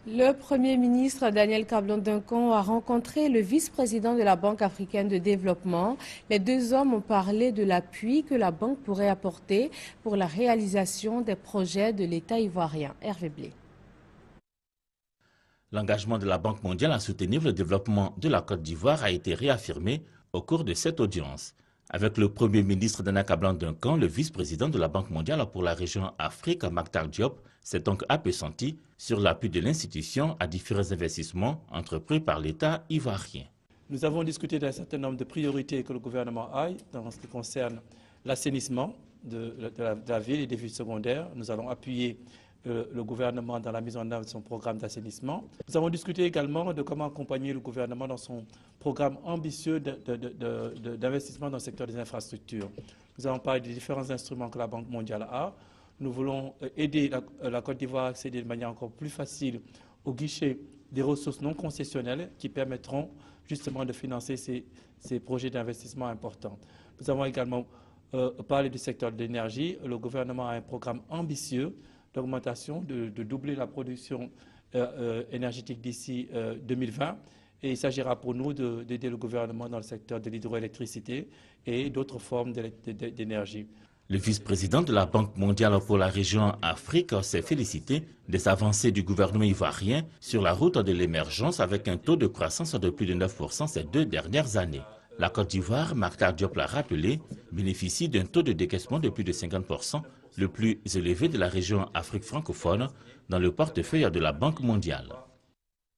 Le Premier ministre Daniel Kablan-Duncan a rencontré le vice-président de la Banque africaine de développement. Les deux hommes ont parlé de l'appui que la banque pourrait apporter pour la réalisation des projets de l'État ivoirien. Hervé Blé. L'engagement de la Banque mondiale à soutenir le développement de la Côte d'Ivoire a été réaffirmé au cours de cette audience. Avec le Premier ministre Daniel Kablan-Duncan, le vice-président de la Banque mondiale pour la région Afrique, Mactar Diop, s'est donc appesanti sur l'appui de l'institution à différents investissements entrepris par l'État ivoirien. Nous avons discuté d'un certain nombre de priorités que le gouvernement a dans ce qui concerne l'assainissement de la ville et des villes secondaires. Nous allons appuyer le gouvernement dans la mise en œuvre de son programme d'assainissement. Nous avons discuté également de comment accompagner le gouvernement dans son programme ambitieux d'investissement dans le secteur des infrastructures. Nous avons parlé des différents instruments que la Banque mondiale a. Nous voulons aider la Côte d'Ivoire à accéder de manière encore plus facile au guichet des ressources non concessionnelles qui permettront justement de financer ces projets d'investissement importants. Nous avons également parlé du secteur de l'énergie. Le gouvernement a un programme ambitieux d'augmentation, de doubler la production énergétique d'ici 2020. Et il s'agira pour nous d'aider le gouvernement dans le secteur de l'hydroélectricité et d'autres formes d'énergie. Le vice-président de la Banque mondiale pour la région Afrique s'est félicité des avancées du gouvernement ivoirien sur la route de l'émergence avec un taux de croissance de plus de 9% ces 2 dernières années. La Côte d'Ivoire, Mactar Diop l'a rappelé, bénéficie d'un taux de décaissement de plus de 50%, le plus élevé de la région Afrique francophone, dans le portefeuille de la Banque mondiale.